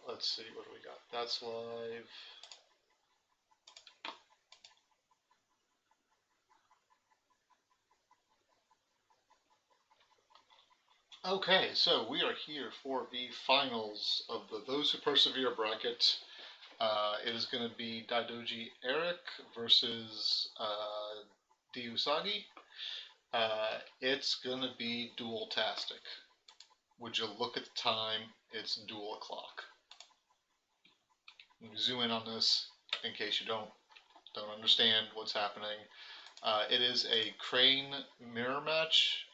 Let's see, what do we got? That's live. Okay, so we are here for the finals of the Those Who Persevere bracket. It is going to be Daidoji Eric versus DUsagi. It's going to be dual-tastic. Would you look at the time? It's dual o'clock. Let me zoom in on this in case you don't understand what's happening. It is a crane mirror match.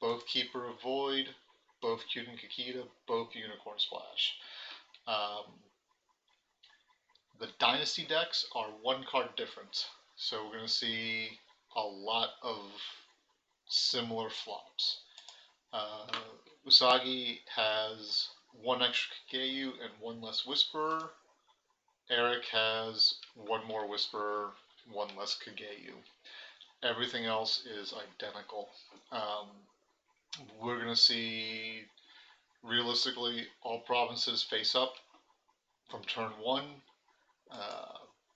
Both Keeper of Void, both Kyuden Kakita, both Unicorn Splash. The Dynasty decks are one card different, so we're going to see a lot of similar flops. Usagi has one extra Kageyu and one less Whisperer. Eric has one more Whisperer, one less Kageyu. Everything else is identical. We're going to see, realistically, all provinces face up from turn one.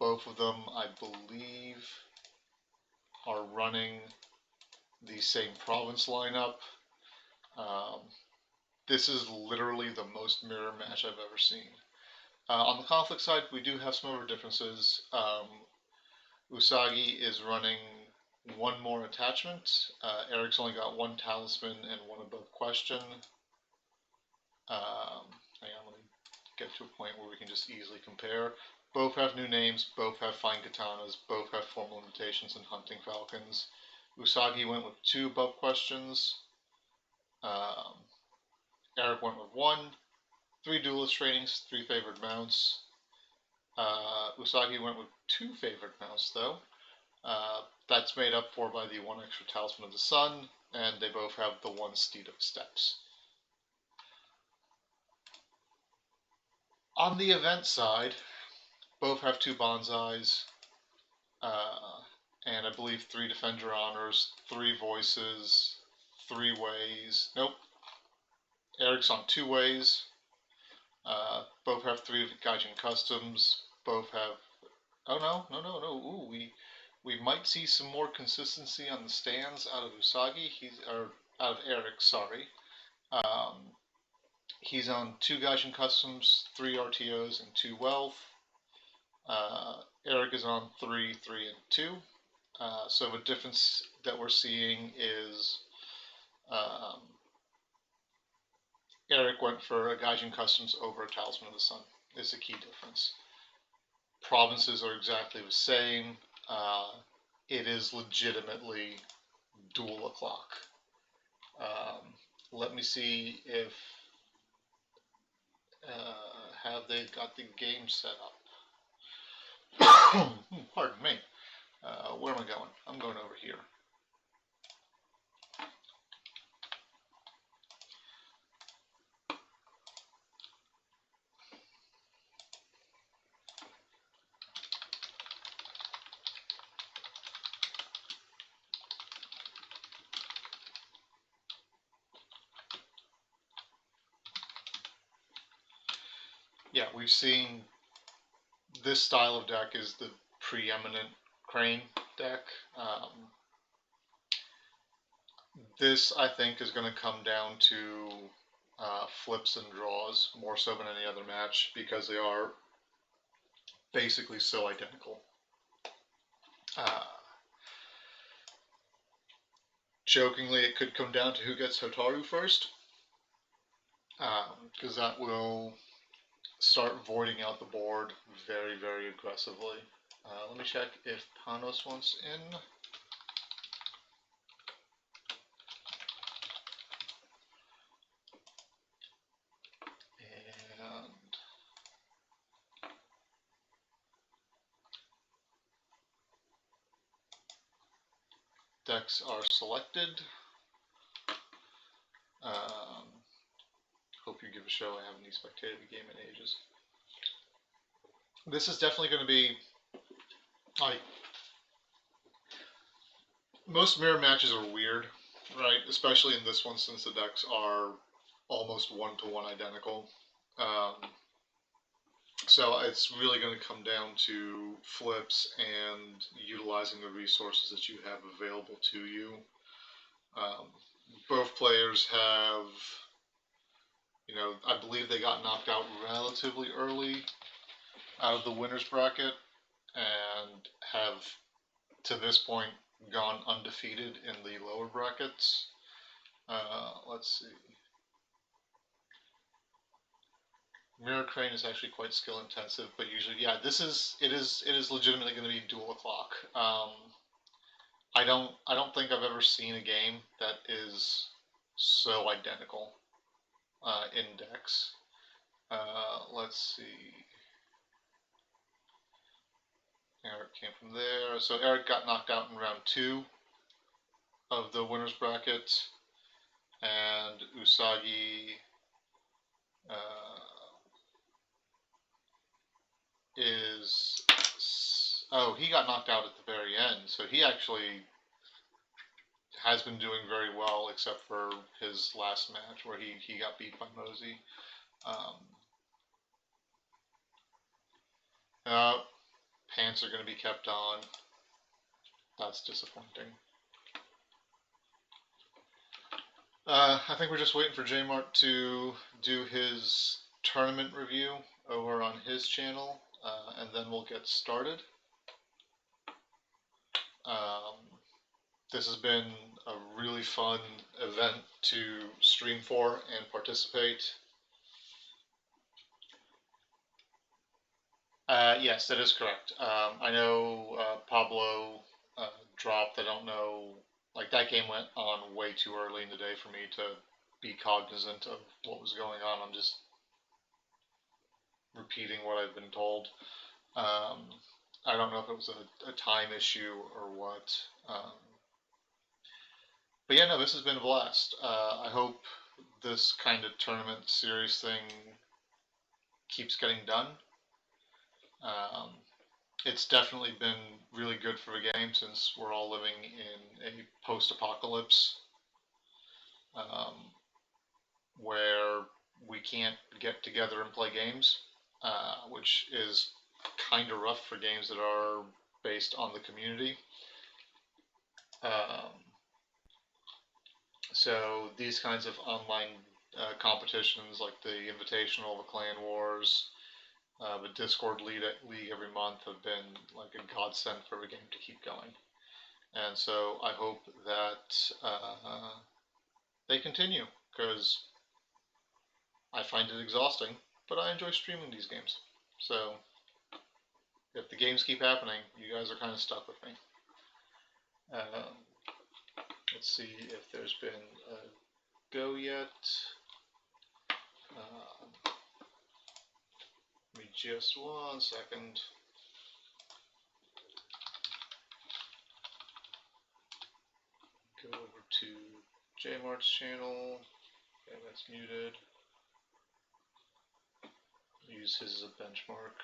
Both of them, I believe, are running the same province lineup. This is literally the most mirror match I've ever seen. On the conflict side, we do have some other differences. Usagi is running one more attachment. Eric's only got one talisman and one above question. Hang on, let me get to a point where we can just easily compare. Both have new names, both have fine katanas, both have formal invitations and hunting falcons. Usagi went with two above questions. Eric went with one. 3 duelist trainings, 3 favored mounts. Usagi went with 2 favored mounts, though. That's made up for by the 1 extra Talisman of the Sun, and they both have the 1 Steed of Steps. On the event side, both have 2 Bonsais, and I believe 3 Defend Your Honors, 3 Voices, 3 Ways. Nope. Eric's on 2 Ways. Both have 3 Gaijin Customs. Both have... Oh, no. Ooh, we might see some more consistency on the stands out of Usagi. Out of Eric, sorry. He's on 2 Gaijin Customs, 3 RTOs, and 2 Wealth. Eric is on 3, 3, and 2. So the difference that we're seeing is Eric went for a Gaijin Customs over a Talisman of the Sun. Is a key difference. Provinces are exactly the same. It is legitimately dual o'clock. Let me see if have they got the game set up. Pardon me. Where am I going? I'm going over here. Yeah, we've seen this style of deck is the preeminent crane deck. This, I think, is going to come down to flips and draws more so than any other match because they are basically so identical. Jokingly, it could come down to who gets Hotaru first, because that will start voiding out the board very, very aggressively. Let me check if Panos wants in. And decks are selected. Hope you give a show. I haven't spectated the game in ages. This is definitely going to be like most mirror matches are weird, right? Especially in this one since the decks are almost 1-to-1 identical. So it's really going to come down to flips and utilizing the resources that you have available to you. Both players have, I believe they got knocked out relatively early out of the winner's bracket and have, to this point, gone undefeated in the lower brackets. Let's see. Mirror Crane is actually quite skill intensive, but usually, yeah, it is legitimately going to be dual o'clock. I don't think I've ever seen a game that is so identical in decks. Let's see. Eric came from there. So Eric got knocked out in round 2 of the winner's bracket, and Usagi he got knocked out at the very end. So he actually has been doing very well, except for his last match where he got beat by Mosey. Pants are going to be kept on. That's disappointing. I think we're just waiting for J-Mart to do his tournament review over on his channel, and then we'll get started. This has been a really fun event to stream for and participate. Yes, that is correct. I know Pablo dropped. I don't know. Like, that game went on way too early in the day for me to be cognizant of what was going on. I'm just repeating what I've been told. I don't know if it was a time issue or what. But yeah, no, this has been a blast. I hope this kind of tournament series thing keeps getting done. It's definitely been really good for the game since we're all living in a post-apocalypse where we can't get together and play games, which is kind of rough for games that are based on the community. So these kinds of online competitions, like the Invitational, the Clan Wars, the Discord League every month, have been like a godsend for the game to keep going. And so I hope that they continue, because I find it exhausting, but I enjoy streaming these games. So if the games keep happening, you guys are kind of stuck with me. Let's see if there's been a go yet. Give me just 1 second. Go over to J-Mart's channel. Okay, that's muted. Use his as a benchmark.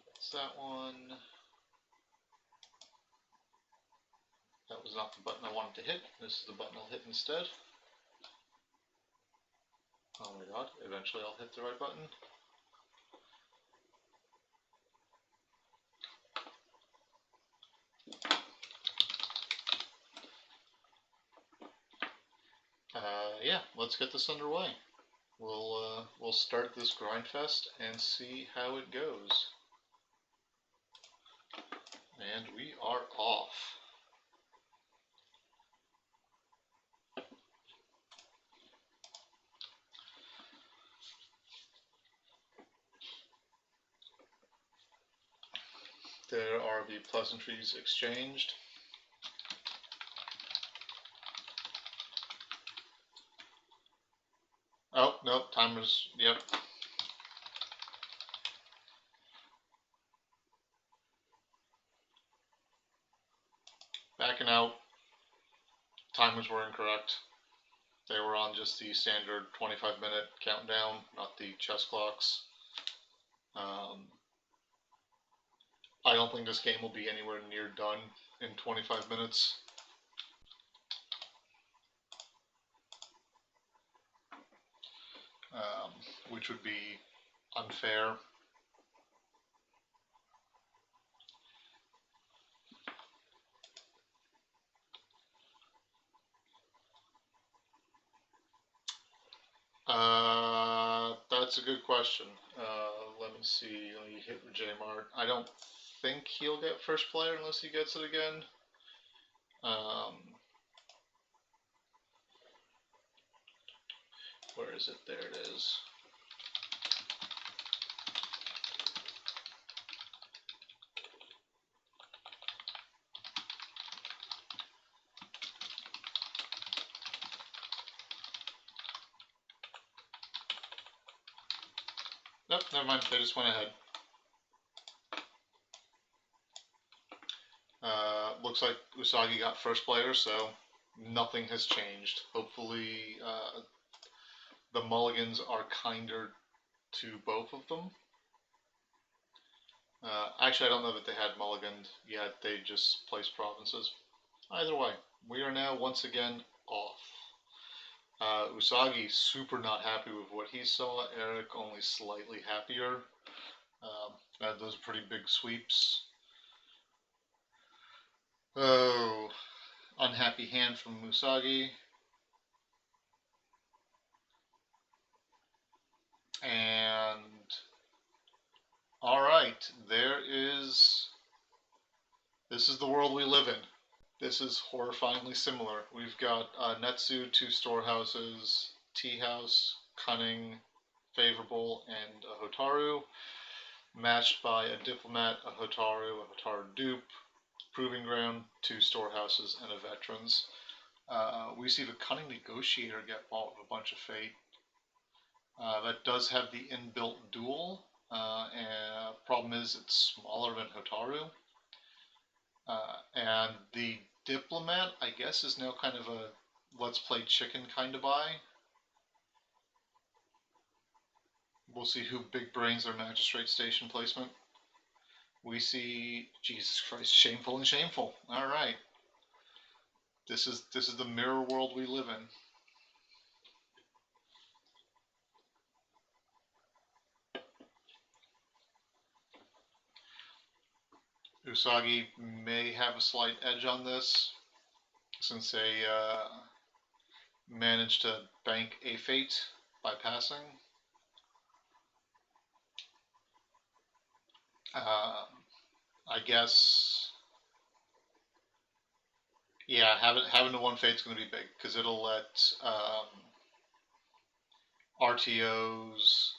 That's that one. That was not the button I wanted to hit. This is the button I'll hit instead. Oh my god, eventually I'll hit the right button. Yeah, let's get this underway. We'll start this grind fest and see how it goes. And we are off. There are the pleasantries exchanged. Oh, nope, timer's, yep. Backing out. Timers were incorrect. They were on just the standard 25-minute countdown, not the chess clocks. Um, I don't think this game will be anywhere near done in 25 minutes. Which would be unfair. That's a good question. Let me see. Let me hit J-Mart. I don't think he'll get first player unless he gets it again. Where is it? There it is. Nope, never mind. They just went ahead. Looks like Usagi got first player, so nothing has changed. Hopefully, the mulligans are kinder to both of them. Actually, I don't know that they had mulliganed yet. They just placed provinces. Either way, we are now once again off. Usagi super not happy with what he saw. Eric only slightly happier. Had those pretty big sweeps. Oh, unhappy hand from Usagi. And alright, this is the world we live in. This is horrifyingly similar. We've got Netsu, 2 storehouses, tea house, cunning, favorable, and a Hotaru, matched by a diplomat, a Hotaru dupe, proving ground, 2 storehouses, and a veterans. We see the cunning negotiator get bought with a bunch of fate. That does have the inbuilt duel. And problem is it's smaller than Hotaru. And the diplomat, I guess, is now kind of a let's play chicken kind of buy. We'll see who big brains their magistrate station placement. We see, Jesus Christ, shameful and shameful. All right, this is the mirror world we live in. Usagi may have a slight edge on this, since they managed to bank a fate by passing. I guess, yeah, having the 1 fate's going to be big, because it'll let RTOs,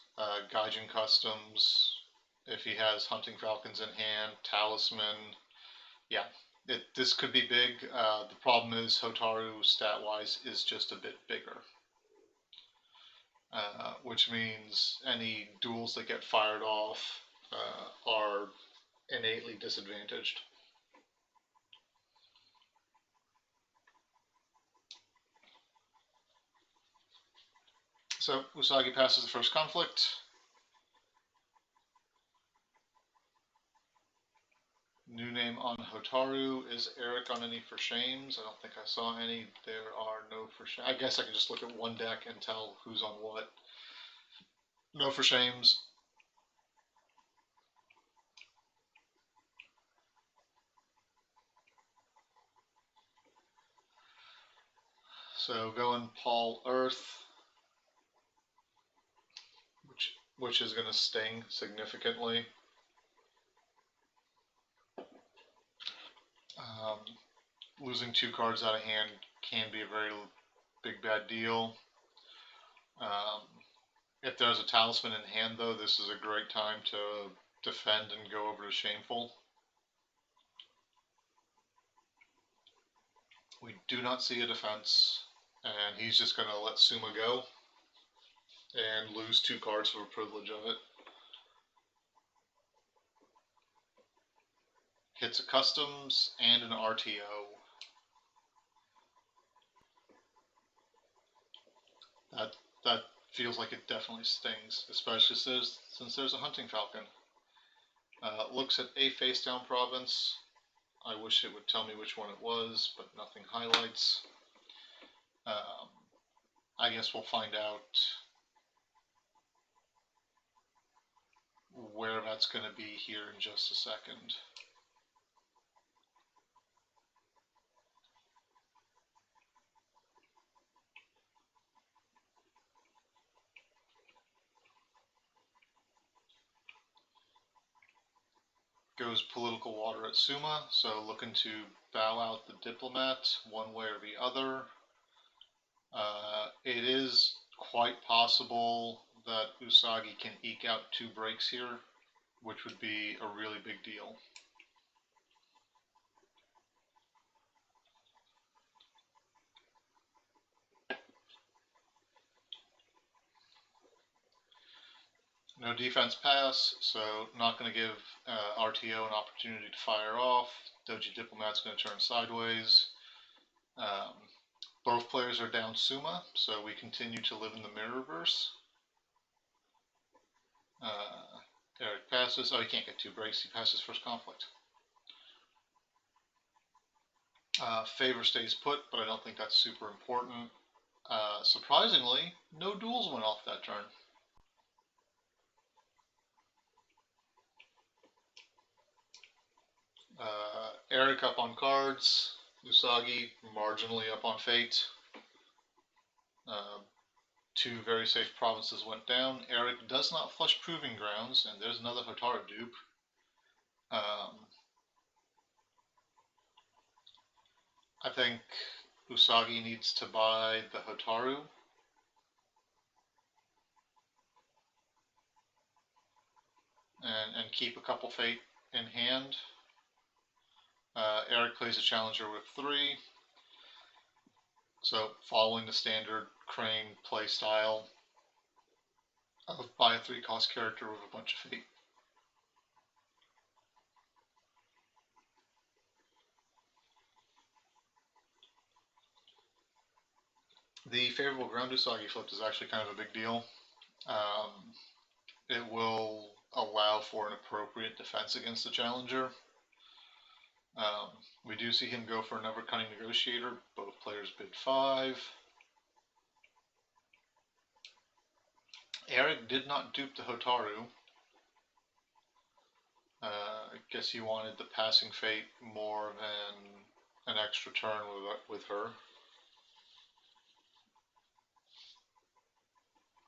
Gaijin Customs, if he has Hunting Falcons in hand, Talisman, yeah, this could be big. The problem is Hotaru, stat-wise, is just a bit bigger. Which means any duels that get fired off are innately disadvantaged. So Usagi passes the first conflict. New name on Hotaru. Is Eric on any for shames? I don't think I saw any. There are no for shames. I guess I can just look at one deck and tell who's on what. No for shames. So going Paul Earth, which is going to sting significantly. Losing 2 cards out of hand can be a very big bad deal. If there's a talisman in hand, though, this is a great time to defend and go over to shameful. We do not see a defense, and he's just going to let Suma go and lose 2 cards for the privilege of it. Hits a customs and an RTO. That feels like it definitely stings, especially since there's a hunting falcon. Looks at a face down province. I wish it would tell me which one it was, but nothing highlights. I guess we'll find out where that's going to be here in just a second. Goes political water at Suma, so looking to bow out the diplomat one way or the other. It is quite possible that Usagi can eke out 2 breaks here, which would be a really big deal. No defense pass, so not going to give RTO an opportunity to fire off. Doji Diplomat's going to turn sideways. Both players are down Suma, so we continue to live in the Mirrorverse. Eric passes. Oh, he can't get 2 breaks. He passes first conflict. Favor stays put, but I don't think that's super important. Surprisingly, no duels went off that turn. Eric up on cards. Usagi marginally up on fate. 2 very safe provinces went down. Eric does not flush Proving Grounds, and there's another Hotaru dupe. I think Usagi needs to buy the Hotaru. And keep a couple fate in hand. Eric plays a challenger with 3. So following the standard Crane play style of buy a 3-cost character with a bunch of fate. The favorable ground Usagi flipped is actually kind of a big deal. It will allow for an appropriate defense against the challenger. We do see him go for another cunning negotiator. Both players bid 5. Eric did not dupe the Hotaru. I guess he wanted the passing fate more than an extra turn with her.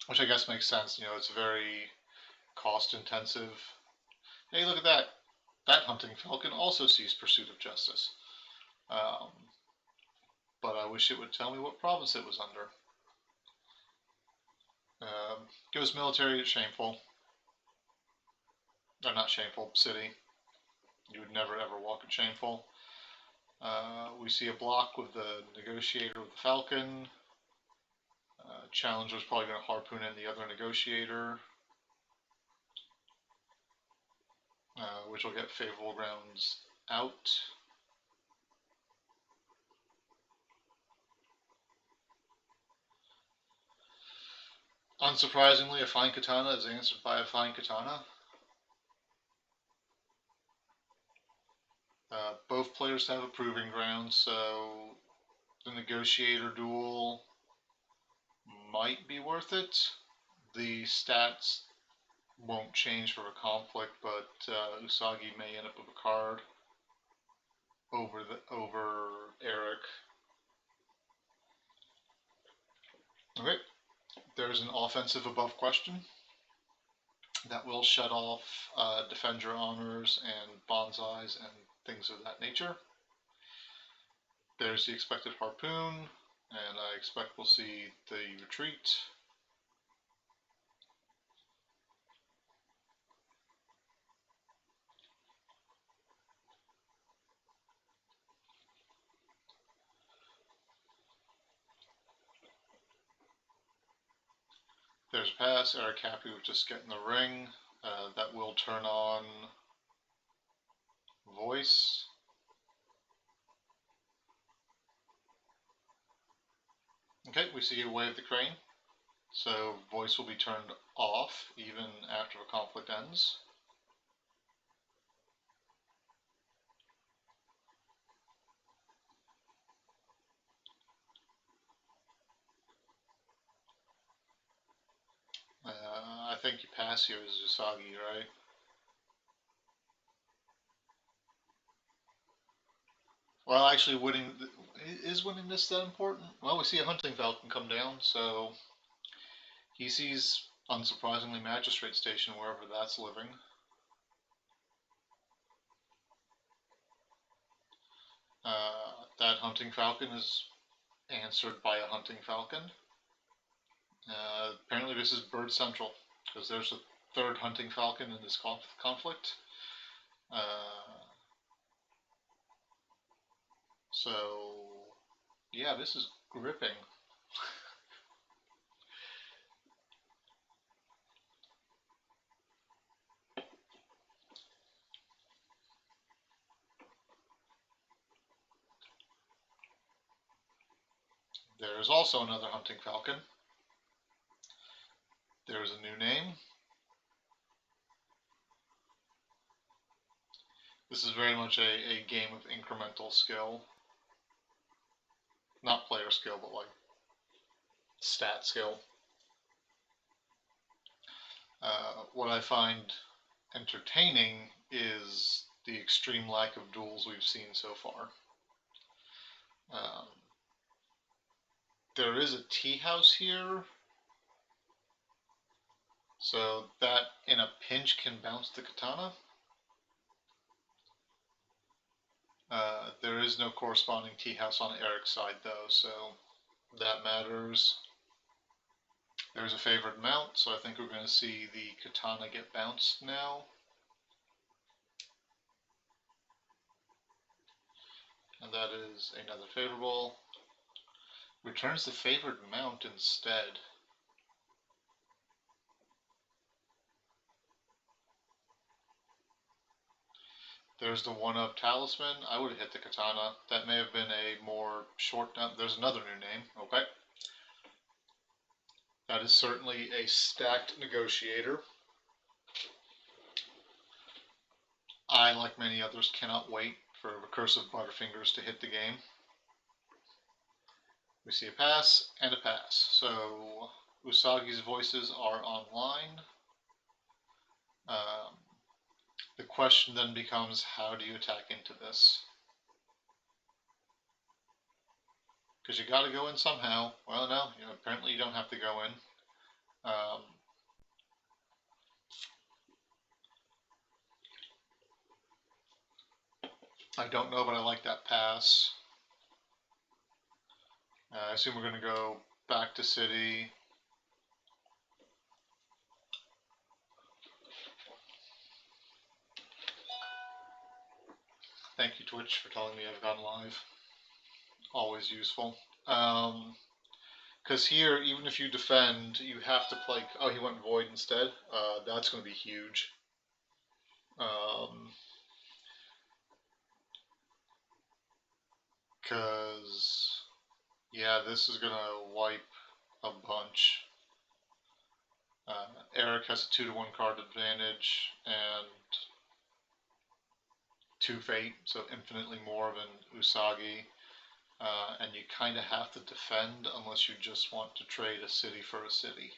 Which I guess makes sense. It's very cost intensive. Hey, look at that. That hunting falcon also sees Pursuit of Justice. But I wish it would tell me what province it was under. Goes military, shameful. Or not shameful, city. You would never ever walk in shameful. We see a block with the negotiator with the falcon. Challenger's probably going to harpoon in the other negotiator. Which will get favorable grounds out. Unsurprisingly, a fine katana is answered by a fine katana. Both players have a proving ground, so the negotiator duel might be worth it. The stats won't change for a conflict, but Usagi may end up with a card over Eric. Okay, there's an offensive above question that will shut off defend your honors and bonsais and things of that nature. There's the expected harpoon, and I expect we'll see the retreat. There's a pass. Eric happy with just getting the ring. That will turn on voice. Okay, we see a wave the crane. So voice will be turned off even after a conflict ends. I think you pass here as DUsagi, right? Well, actually, winning this that important? Well, we see a hunting falcon come down, so he sees, unsurprisingly, Magistrate Station wherever that's living. That hunting falcon is answered by a hunting falcon. Apparently, this is Bird Central because there's a third hunting falcon in this conflict. So, yeah, this is gripping. There's also another hunting falcon. There's a new name. This is very much a game of incremental skill. Not player skill, but like stat skill. What I find entertaining is the extreme lack of duels we've seen so far. Um, there is a tea house here, so that in a pinch can bounce the katana. There is no corresponding tea house on Eric's side though, so that matters. There's a favored mount, so I think we're going to see the katana get bounced now. And that is another favorable. Returns the favored mount instead. There's the one-up talisman. I would have hit the katana. That may have been a more short. There's another new name. Okay. That is certainly a stacked negotiator. I, like many others, cannot wait for recursive Butterfingers to hit the game. We see a pass and a pass. So Usagi's voices are online. The question then becomes, how do you attack into this? Because you got to go in somehow. Well, no, apparently you don't have to go in. I don't know, but I like that pass. I assume we're going to go back to city. Thank you, Twitch, for telling me I've gone live. Always useful. Because here, even if you defend, you have to play. Oh, he went void instead. That's going to be huge. Because, yeah, this is going to wipe a bunch. Eric has a 2-to-1 card advantage and 2 fate, so infinitely more than Usagi. And you kind of have to defend unless you just want to trade a city for a city.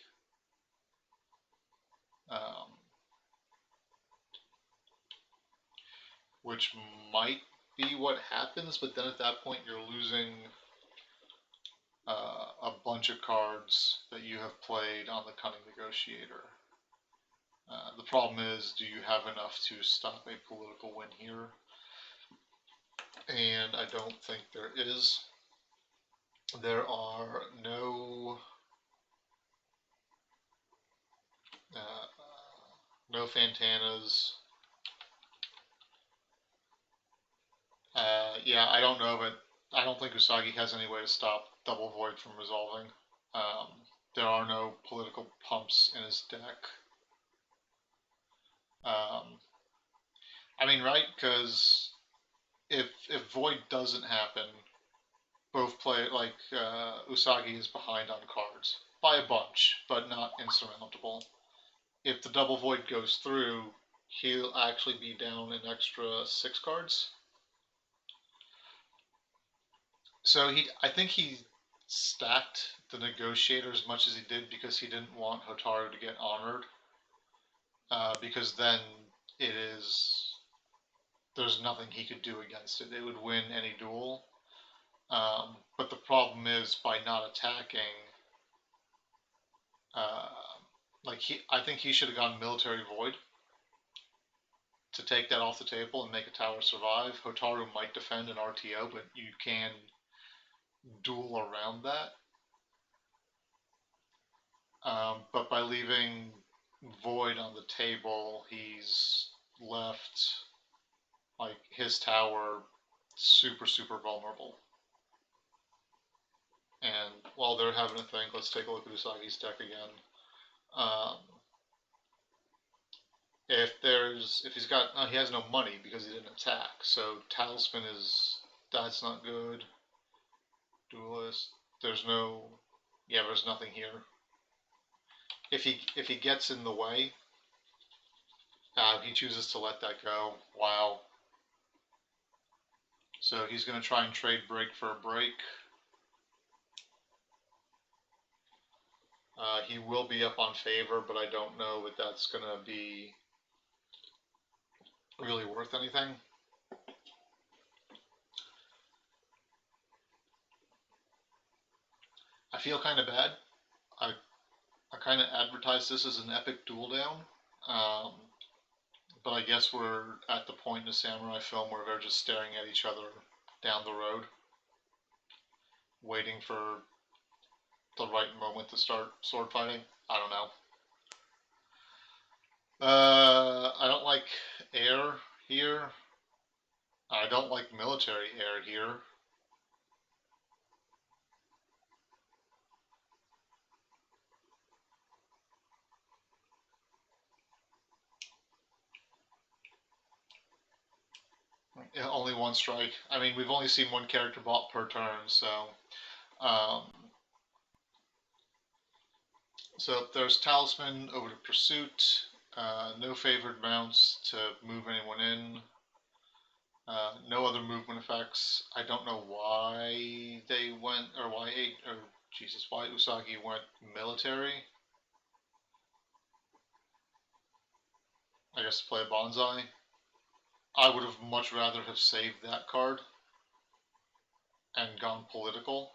Which might be what happens, but then at that point you're losing a bunch of cards that you have played on the Cunning Negotiator. The problem is, do you have enough to stop a political win here? And I don't think there is. There are no Fantanas. Yeah, I don't know, but I don't think Usagi has any way to stop Double Void from resolving. There are no political pumps in his deck. I mean, right? Because if Void doesn't happen, both play like Usagi is behind on cards by a bunch, but not insurmountable. If the double void goes through, he'll actually be down an extra 6 cards. So I think he stacked the negotiator as much as he did because he didn't want Hotaru to get honored. Because then there's nothing he could do against it. It would win any duel. But the problem is by not attacking, I think he should have gone military void to take that off the table and make a tower survive. Hotaru might defend an RTO, but you can duel around that. But by leaving void on the table, he's left like his tower super vulnerable. And while they're having a think, let's take a look at Usagi's deck again. If he's got, he has no money because he didn't attack. So Talisman that's not good. Duelist, there's nothing here. If he gets in the way, he chooses to let that go. Wow. So he's going to try and trade break for a break. He will be up on favor, but I don't know that that's going to be really worth anything. I feel kind of bad. I kind of advertised this as an epic duel down, but I guess we're at the point in a samurai film where they're just staring at each other down the road, waiting for the right moment to start sword fighting. I don't know. I don't like air here. I don't like military air here. Only one strike. I mean, we've only seen one character bought per turn, so. So there's Talisman over to Pursuit. No favored mounts to move anyone in. No other movement effects. I don't know why they went, or why Usagi went military. I guess to play a bonsai. I would have much rather have saved that card and gone political.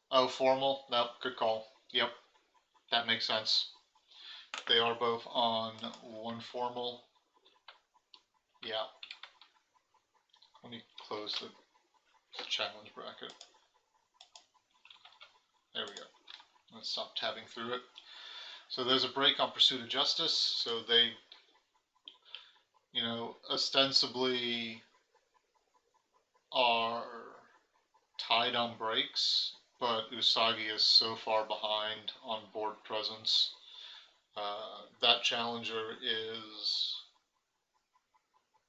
Oh, formal? Nope, good call. Yep, that makes sense. They are both on one formal. Yeah. Let me close the challenge bracket. There we go. Let's stop tabbing through it. So there's a break on Pursuit of Justice. So they, ostensibly are tied on breaks, but Usagi is so far behind on board presence. That challenger is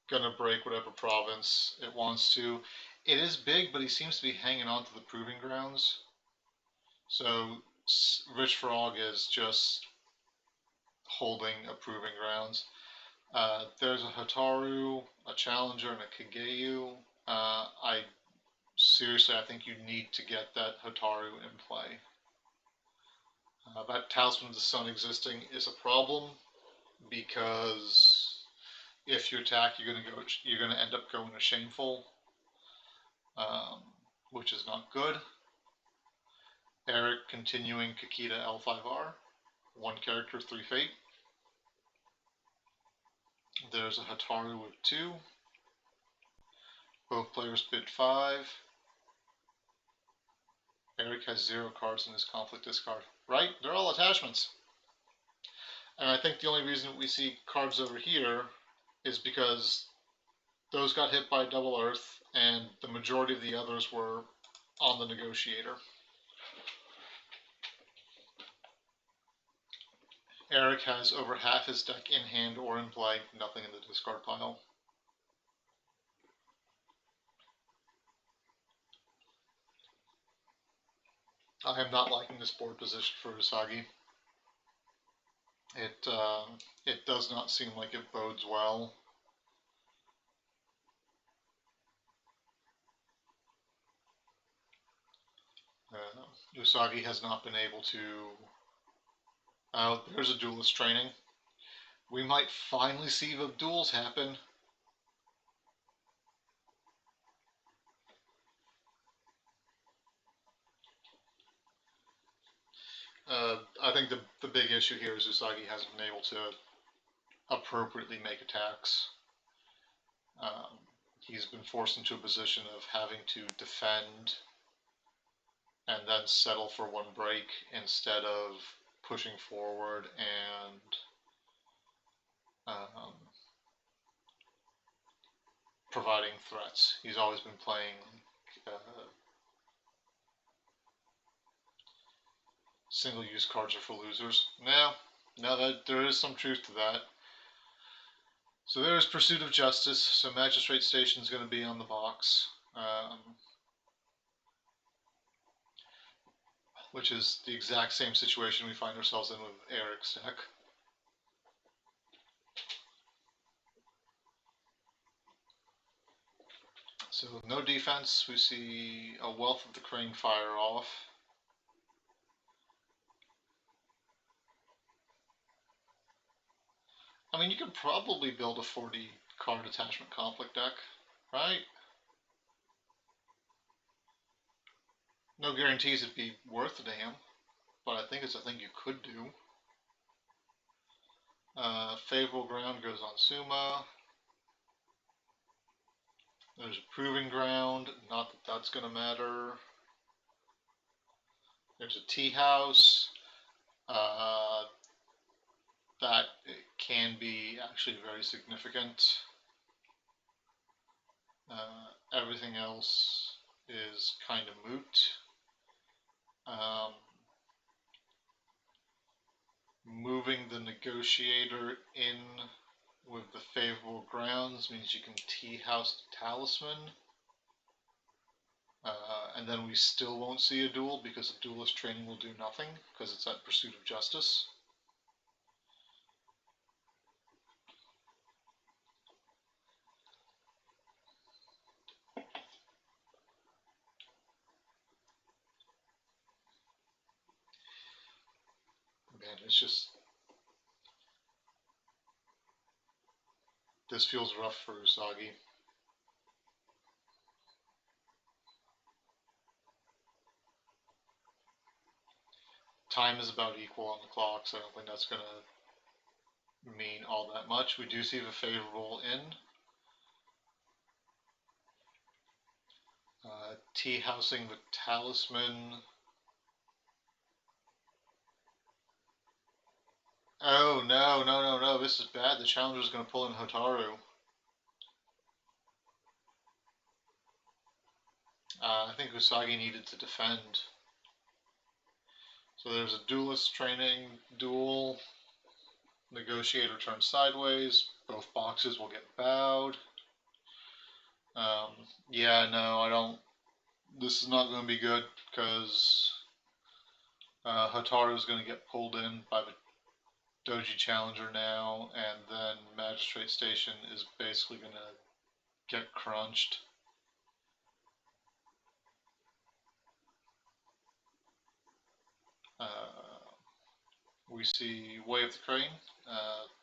gonna break whatever province it wants to. It is big, but he seems to be hanging on to the proving grounds. So Rich Frog is just holding a proving grounds. There's a Hotaru, a challenger, and a Kageu. I think you need to get that Hotaru in play. That Talisman of the Sun existing is a problem because if you attack, you're gonna end up going to Shameful, which is not good. Eric continuing Kakita L5R, 1 character, 3 fate. There's a Hotaru with 2. Both players bid 5. Eric has 0 cards in his conflict discard. Right? They're all attachments. And I think the only reason we see cards over here is because those got hit by Double Earth, and the majority of the others were on the Negotiator. Eric has over half his deck in hand or in play, nothing in the discard pile. I am not liking this board position for Usagi. It does not seem like it bodes well. Usagi has not been able to. There's a duelist training. We might finally see the duels happen. I think the big issue here is Usagi hasn't been able to appropriately make attacks. He's been forced into a position of having to defend and then settle for one break instead of pushing forward and um, providing threats. He's always been playing single-use cards are for losers. Now that there is some truth to that. So there is Pursuit of Justice. So Magistrate Station is going to be on the box, which is the exact same situation we find ourselves in with Eric's deck. So no defense. We see a Wealth of the Crane fire off. I mean, you could probably build a 40 card attachment conflict deck, right? No guarantees it'd be worth a damn, but I think it's a thing you could do. Favorable ground goes on Suma. There's a proving ground, not that that's going to matter. There's a tea house. That can be actually very significant. Everything else is kind of moot. Moving the negotiator in with the favorable grounds means you can tea house the talisman. And then we still won't see a duel because the duelist training will do nothing because it's at Pursuit of Justice. Man, it's just... This feels rough for Usagi. Time is about equal on the clock, so I don't think that's going to mean all that much. We do see the favorable in. Tea housing the talisman. Oh, no, this is bad. The challenger is going to pull in Hotaru. I think Usagi needed to defend. So there's a duelist training, duel, negotiator turns sideways, both boxes will get bowed. Yeah, no, I don't. This is not going to be good because Hotaru is going to get pulled in by the Doji Challenger now, and then Magistrate Station is basically going to get crunched. We see Way of the Crane,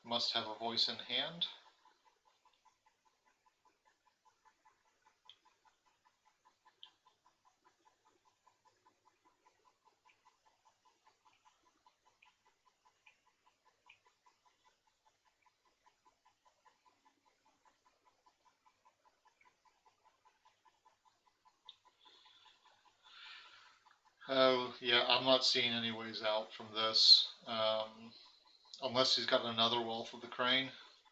must have a voice in hand. Oh, yeah, I'm not seeing any ways out from this, unless he's got another Wealth of the Crane,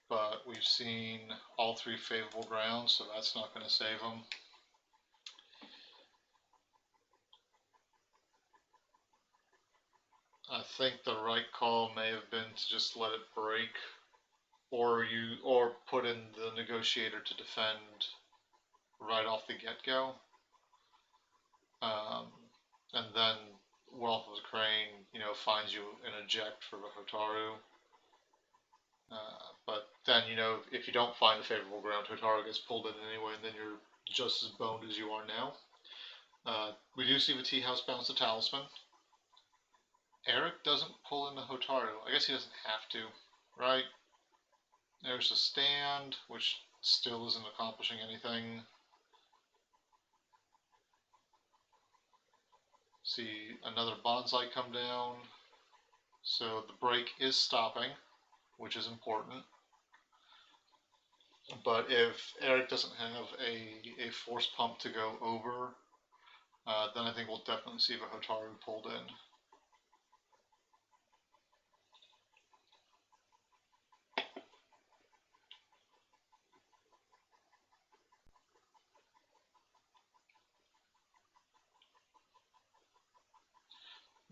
but we've seen all three favorable grounds, so that's not going to save him. I think the right call may have been to just let it break, or put in the negotiator to defend right off the get-go. And then Wealth of the Crane, finds you an eject for the Hotaru. But then, if you don't find a favorable ground, Hotaru gets pulled in anyway, and then you're just as boned as you are now. We do see the tea house bounce the talisman. Eric doesn't pull in the Hotaru. I guess he doesn't have to, right? There's a stand, which still isn't accomplishing anything. See another bonsai come down. So the break is stopping, which is important. But if Eric doesn't have a force pump to go over, then I think we'll definitely see the Hotaru pulled in.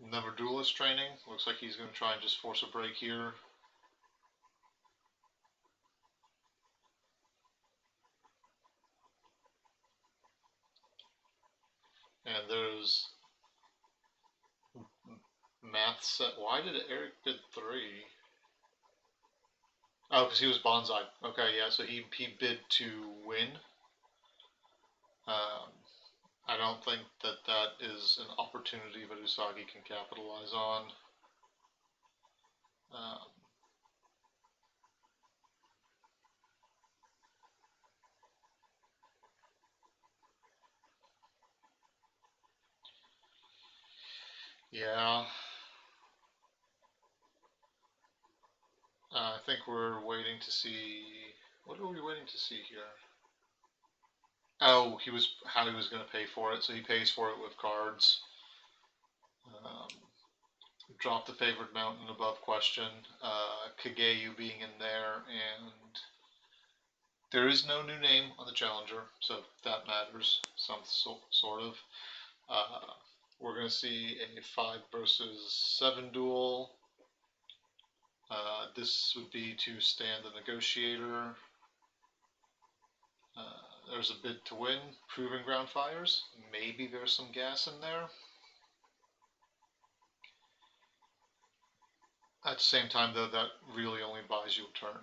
Another duelist training. Looks like he's going to try and just force a break here. And there's math set. Why did Eric bid 3? Oh, because he was bonsai. Okay, yeah, so he bid to win. Um, I don't think that is an opportunity that Usagi can capitalize on. Um, yeah, I think we're waiting to see. What are we waiting to see here? Oh, how he was going to pay for it. So he pays for it with cards. Um, drop the favored mountain above question. Kageyu being in there, and there is no new name on the challenger, so that matters. Some sort of. Uh, we're going to see a 5 versus 7 duel. This would be to stand the negotiator. There's a bid to win, proving ground fires. Maybe there's some gas in there. At the same time, though, that really only buys you a turn.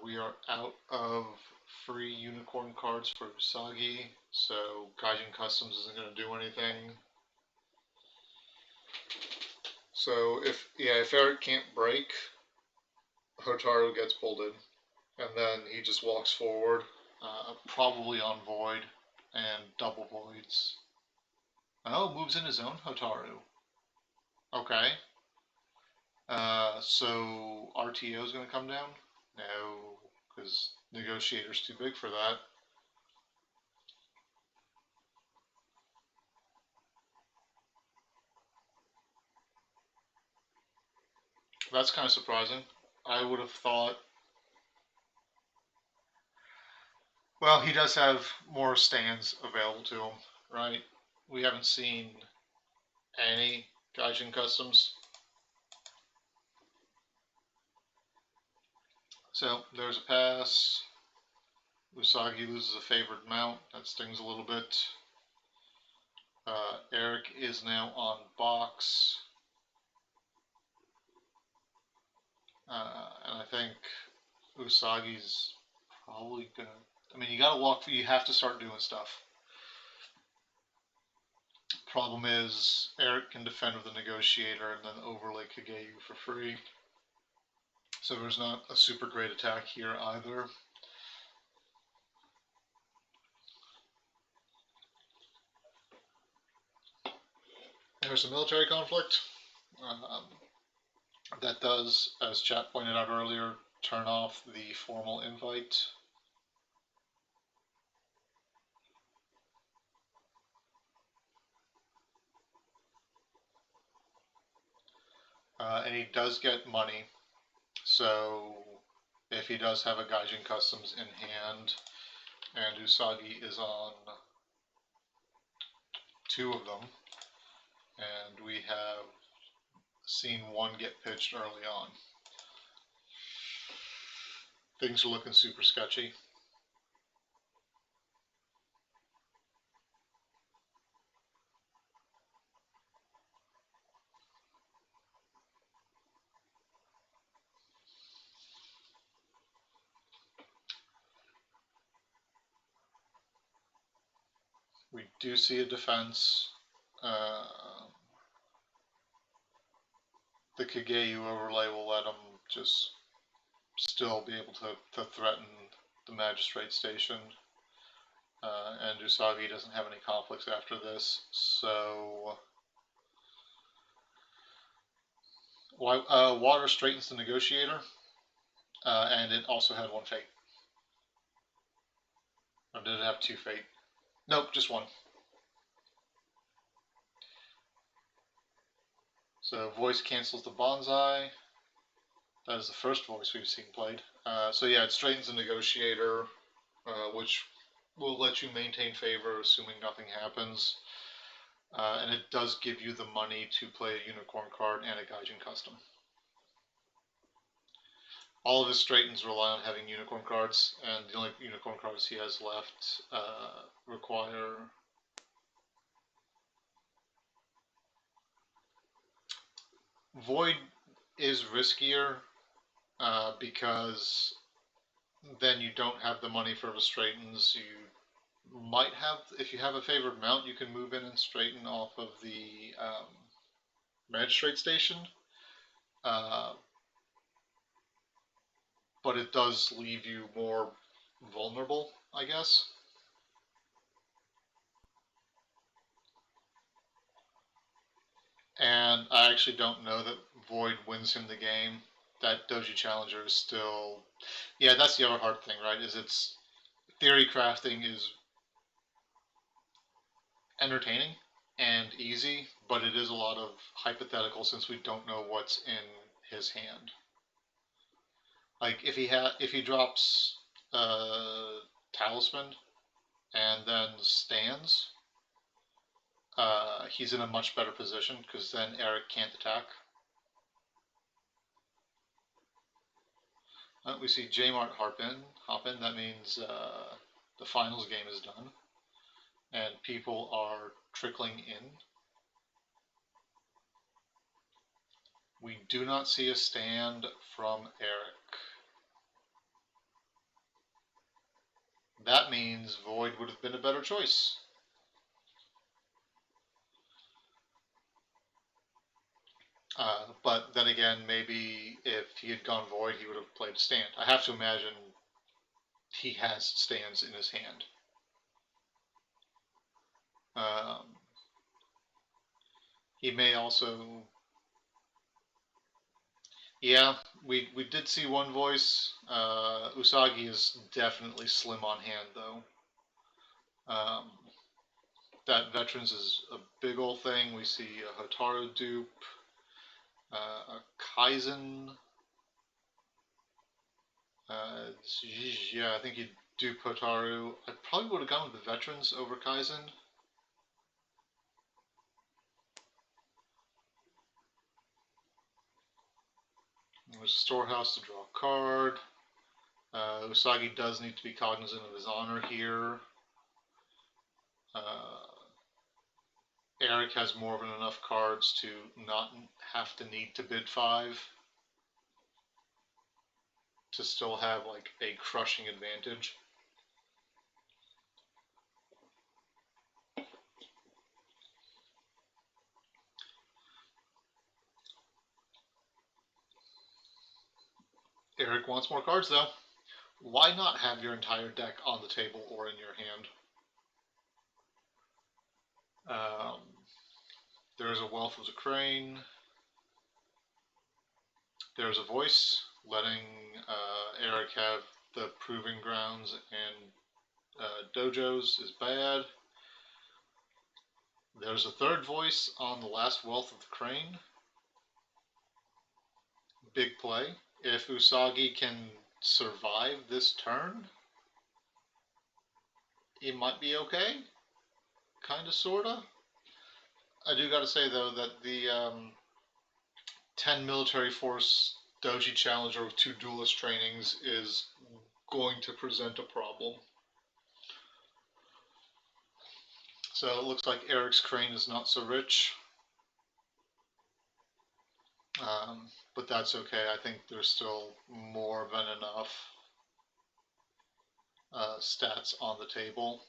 We are out of free unicorn cards for Usagi, so Gaijin Customs isn't going to do anything. So if Eric can't break, Hotaru gets pulled in, and then he just walks forward, probably on void and double voids. Oh, moves in his own Hotaru. Okay. So RTO is going to come down? No, because Negotiator's too big for that. That's kind of surprising. I would have thought. Well, he does have more stands available to him, right? We haven't seen any Gaijin Customs. So there's a pass. Usagi loses a favored mount. That stings a little bit. Eric is now on box. And I think Usagi's probably gonna. I mean, you gotta walk. You have to start doing stuff. Problem is, Eric can defend with the negotiator and then overlay Kageyu for free. So there's not a super great attack here either. There's a military conflict. That does, as chat pointed out earlier, turn off the formal invite. And he does get money. So if he does have a Gaijin Customs in hand, and Usagi is on 2 of them, and we have seen 1 get pitched early on. Things are looking super sketchy. We do see a defense. The Kageu overlay will let him just still be able to threaten the magistrate station. And DUsagi doesn't have any conflicts after this, so water straightens the negotiator, and it also had one fate. Or did it have two fate? Nope, just one. So voice cancels the bonsai. That is the first voice we've seen played. So yeah, it straightens the negotiator, which will let you maintain favor assuming nothing happens. And it does give you the money to play a unicorn card and a Gaijin custom. All of his straightens rely on having unicorn cards, and the only unicorn cards he has left require Void is riskier because then you don't have the money for the straightens. You might have, if you have a favored mount, you can move in and straighten off of the magistrate station. But it does leave you more vulnerable, I guess. And I actually don't know that Void wins him the game. That Doji Challenger is still... Yeah, that's the other hard thing, right? Is it's... Theory crafting is entertaining and easy, but it is a lot of hypothetical since we don't know what's in his hand. Like if he drops Talisman and then stands, he's in a much better position because then Eric can't attack. We see J-Mart hop in. That means the finals game is done, and people are trickling in. We do not see a stand from Eric. That means Void would have been a better choice. But then again, maybe if he had gone Void, he would have played stand. I have to imagine he has stands in his hand. He may also... Yeah, we did see one voice. Usagi is definitely slim on hand, though. That Veterans is a big old thing. We see a Hotaru dupe, a Kaizen. Yeah, I think he'd dupe Hotaru. I probably would have gone with the Veterans over Kaizen. There's a storehouse to draw a card. Usagi does need to be cognizant of his honor here. Eric has more than enough cards to not have to need to bid 5 to still have like a crushing advantage. Eric wants more cards though. Why not have your entire deck on the table or in your hand? There's a Wealth of the Crane. There's a voice letting Eric have the Proving Grounds and dojos is bad. There's a third voice on the last Wealth of the Crane. Big play. If Usagi can survive this turn, it might be okay. Kinda, sorta. I do gotta say though that the 10 military force Doji Challenger with 2 duelist trainings is going to present a problem. So it looks like Eric's crane is not so rich. But that's okay. I think there's still more than enough stats on the table.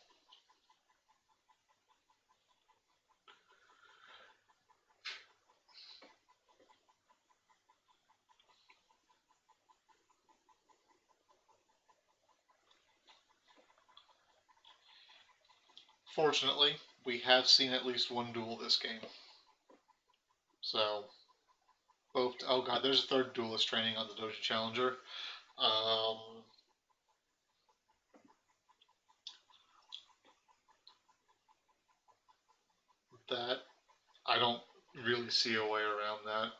Fortunately, we have seen at least one duel this game. So, both. Oh god, there's a third duelist training on the Doji Challenger. That I don't really see a way around that.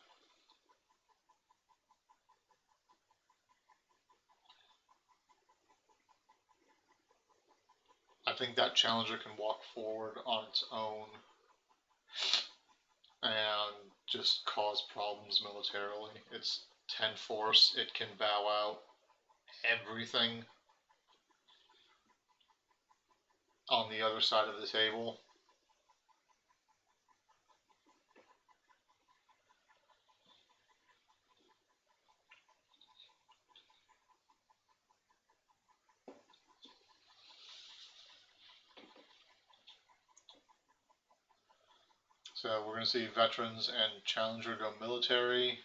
I think that challenger can walk forward on its own and just cause problems militarily. It's 10 force, it can bow out everything on the other side of the table. So we're going to see veterans and challenger go military.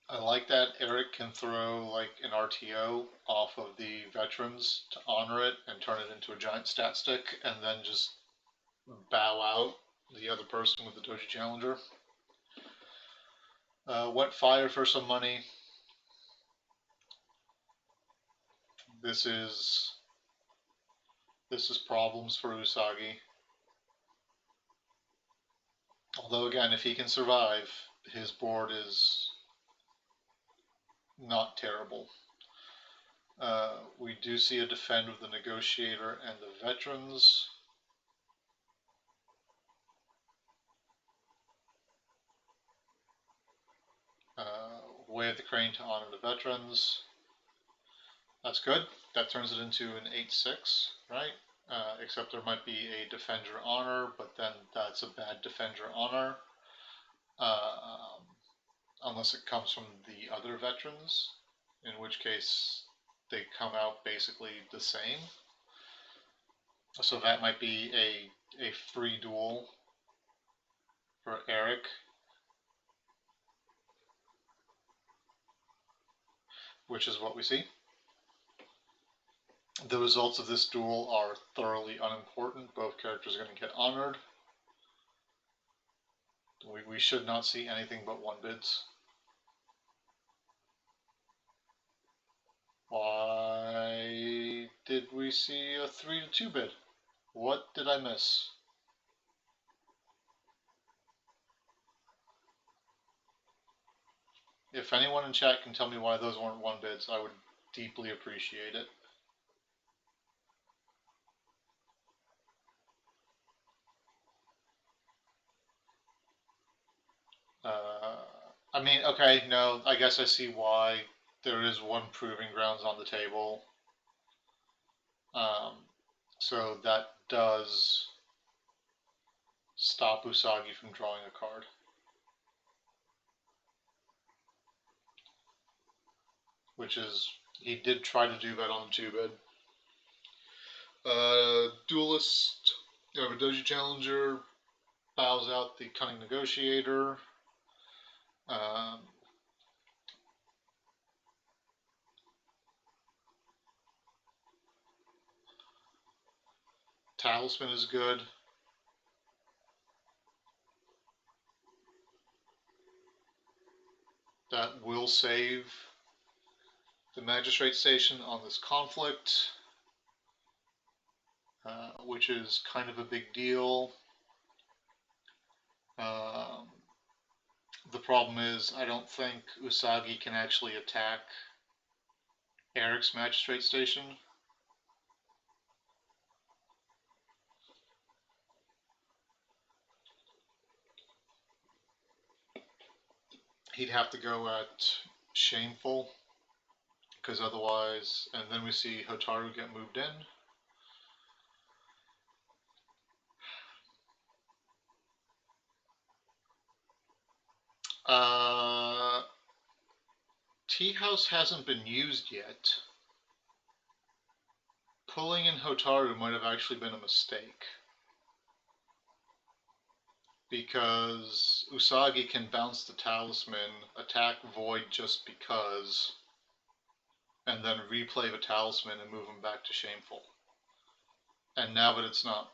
I like that Eric can throw like an RTO off of the veterans to honor it and turn it into a giant stat stick and then just bow out the other person with the Doji Challenger. Wet fire for some money. This is problems for Usagi. Although again, if he can survive, his board is not terrible. We do see a defend with the negotiator and the veterans. Way of the crane to honor the veterans. That's good. That turns it into an 8-6, right? Except there might be a defend your honor, but then that's a bad defend your honor. Unless it comes from the other veterans, in which case they come out basically the same. So that might be a free duel for Eric. Which is what we see. The results of this duel are thoroughly unimportant. Both characters are going to get honored. We should not see anything but 1 bids. Why did we see a 3-2 bid? What did I miss? If anyone in chat can tell me why those weren't 1 bids, I would deeply appreciate it. I mean, okay, no, I guess I see why there is 1 proving grounds on the table. So that does stop Usagi from drawing a card. Which is, he did try to do that on the 2-bid. Duelist, you have a Doji Challenger, bows out the Cunning Negotiator. Talisman is good. That will save the Magistrate Station on this conflict, which is kind of a big deal. The problem is, I don't think Usagi can actually attack Eric's Magistrate Station. he'd have to go at Shameful, because otherwise, and then we see Hotaru get moved in. Tea House hasn't been used yet. Pulling in Hotaru might have actually been a mistake, because Usagi can bounce the talisman, attack Void just because, and then replay the talisman and move him back to Shameful. And now that it's not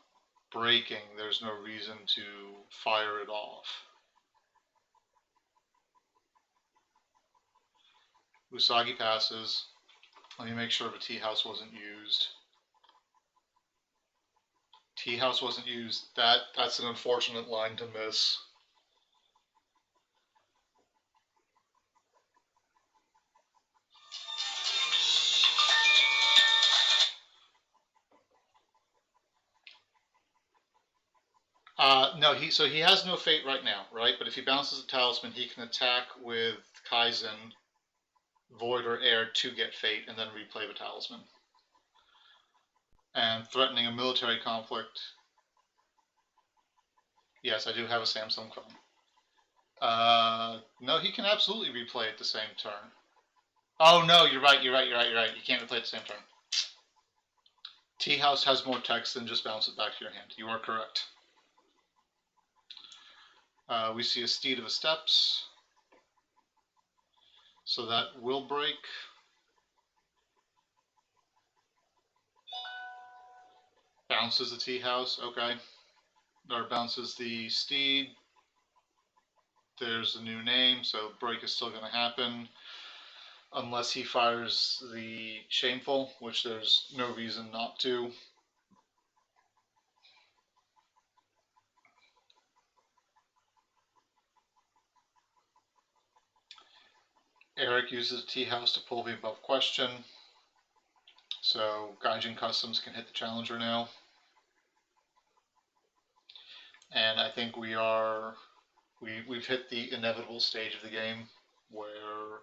breaking, there's no reason to fire it off. Usagi passes. Let me make sure the tea house wasn't used. Tea house wasn't used. That's an unfortunate line to miss. No, he has no fate right now, right? But if he bounces a talisman, he can attack with Kaizen, Void, or Air to get fate, and then replay the talisman. And threatening a military conflict. Yes, I do have a Samsung phone. No, he can absolutely replay at the same turn. Oh no, you're right. You can't replay at the same turn. Tea House has more text than just bounce it back to your hand. You are correct. We see a Steed of the Steppes. So that will break. Bounces the Tea House, okay. Or bounces the Steed. There's a new name, so break is still going to happen. Unless he fires the Shameful, which there's no reason not to. Eric uses the Tea House to pull the above question. So Gaijin Customs can hit the challenger now. And I think we've hit the inevitable stage of the game where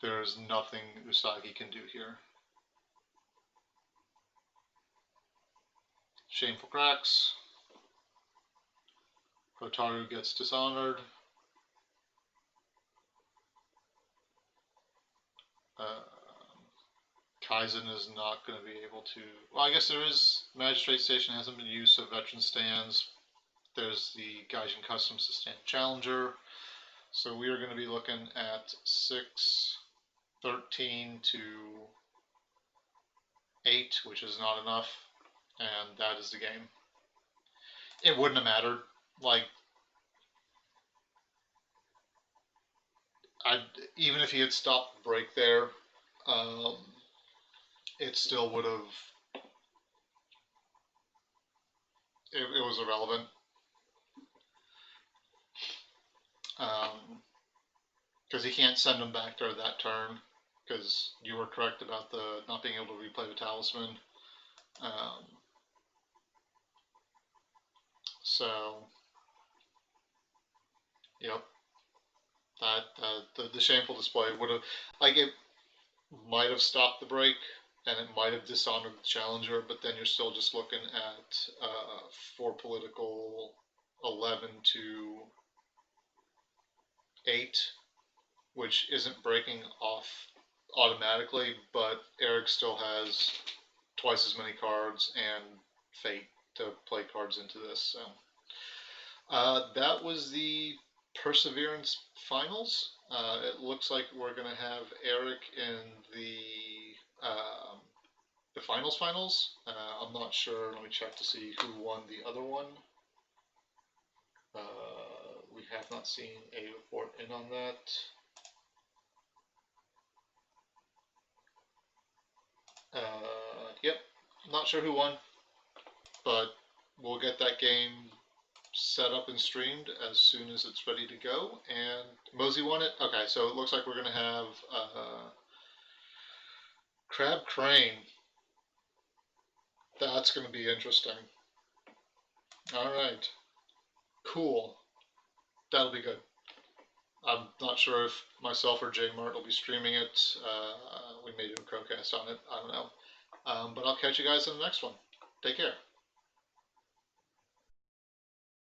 there's nothing Usagi can do here. Shameful cracks. Hotaru gets dishonored. Kaizen is not going to be able to. Well, I guess there is. Magistrate Station hasn't been used, so veteran stands. There's the Gaijin Customs to stand challenger. So we are going to be looking at 6, 13 to 8, which is not enough, and that is the game. It wouldn't have mattered. Like, even if he had stopped the break there, it still would have. It was irrelevant. Because he can't send him back there that turn. Because you were correct about the not being able to replay the talisman. So, yep. The shameful display would have, like, it might have stopped the break, and it might have dishonored the challenger, but then you're still just looking at for political 11 to 8, which isn't breaking off automatically, but Eric still has twice as many cards and fate to play cards into this. So that was the Perseverance finals. It looks like we're going to have Eric in the finals. I'm not sure. Let me check to see who won the other one. We have not seen a report in on that. Yep, not sure who won, but we'll get that game set up and streamed as soon as it's ready to go. And Mosey won it. Okay, so it looks like we're going to have Crab Crane. That's going to be interesting. All right, cool. That'll be good. I'm not sure if myself or J Mart will be streaming it. We may do a crowcast on it. I don't know. But I'll catch you guys in the next one. Take care.